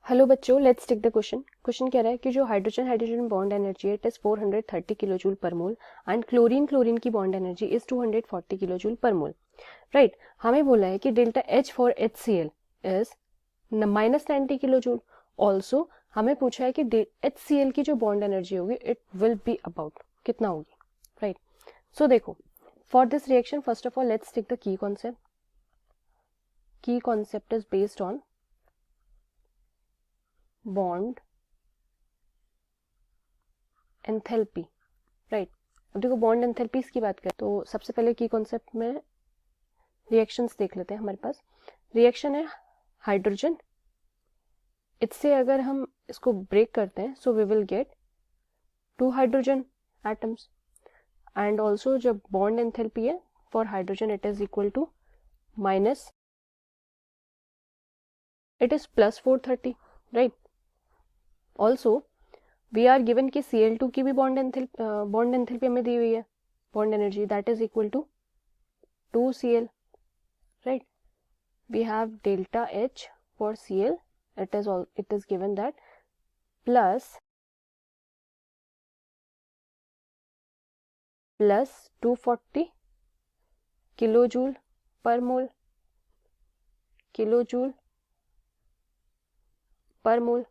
Hello बच्चों, let's take the question. Question कह रहा है कि जो हाइड्रोजन हाइड्रोजन बॉन्ड एनर्जी है it is 430 kilo joule per mole and chlorine chlorine की bond energy is 240 kilo joule per mole. Right, हमें बोला है कि delta H for HCl is -90 kilo joule. Also हमें पूछा है कि HCl की जो बॉन्ड एनर्जी होगी इट विल बी अबाउट कितना होगी। राइट, सो देखो, for this reaction first of all let's take the key concept. Key concept is based on bond enthalpy. Right, अब देखो बॉन्ड एंथैल्पीज की बात करें तो सबसे पहले की कॉन्सेप्ट में रिएक्शंस देख लेते हैं। हमारे पास रिएक्शन है हाइड्रोजन, इससे अगर हम इसको ब्रेक करते हैं so we will get 2 hydrogen atoms and also जब बॉन्ड एंथैल्पी है for hydrogen it is equal to minus it is plus 430। Right, also we are given कि Cl2 की भी बॉन्ड एंथैल्पी हमें दी हुई है, bond energy that is equal to 2Cl। right, we have delta H for Cl, it is given that plus 240 kilojoule per mole, kilojoule per mole।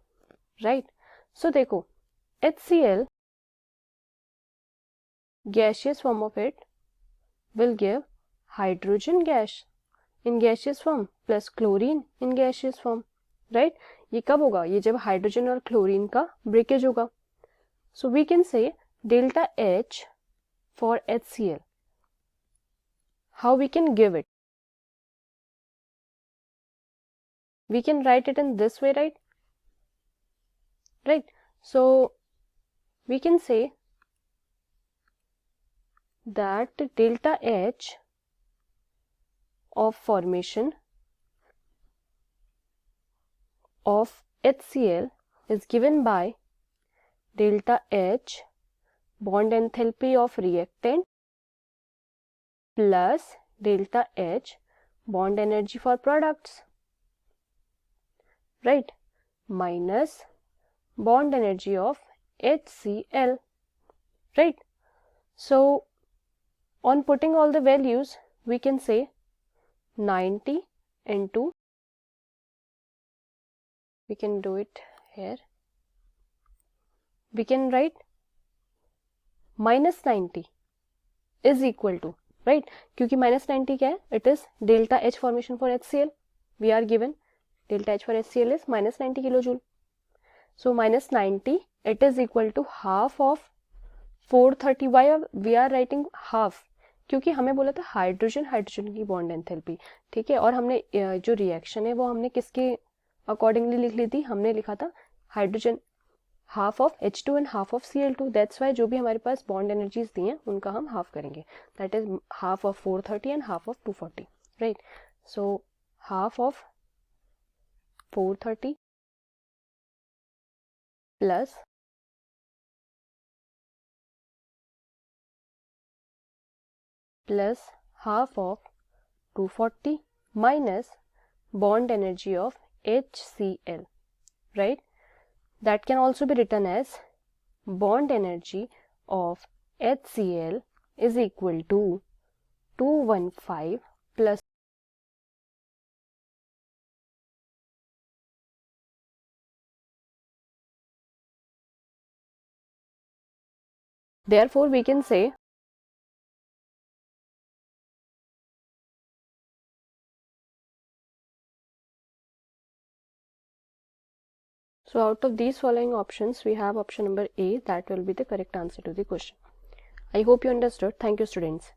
right, so देखो HCl gaseous form of it will give hydrogen gas in gaseous form plus chlorine in gaseous form। right, ये कब होगा? ये जब hydrogen और chlorine का breakage होगा। so we can say delta H for HCl, how we can give it? We can write it in this way, right? Right, so we can say that delta H of formation of HCl is given by delta H bond enthalpy of reactant plus delta H bond energy for products, right, minus bond energy of HCl। right, so on putting all the values we can say 90 into, we can do it here, we can write -90 is equal to, right, क्योंकि -90 क्या है? It is delta H formation for HCl, we are given delta H for HCl is -90 kilojoule, so -90 it is equal to half of 430। why we are writing half? क्योंकि हमें बोला था hydrogen hydrogen की bond enthalpy, ठीक है, और हमने जो रिएक्शन है वो हमने किसके अकॉर्डिंगली लिख ली थी? हमने लिखा था hydrogen half of H2 and half of Cl2, that's why जो भी हमारे पास बॉन्ड एनर्जीज दी हैं उनका हम हाफ करेंगे, that is half of 430 and half of 240। Right, so half of 430 plus half of 240 minus bond energy of HCl, right, that can also be written as bond energy of HCl is equal to 215 plus, therefore we can say so out of these following options we have option number A, that will be the correct answer to the question. I hope you understood. Thank you students.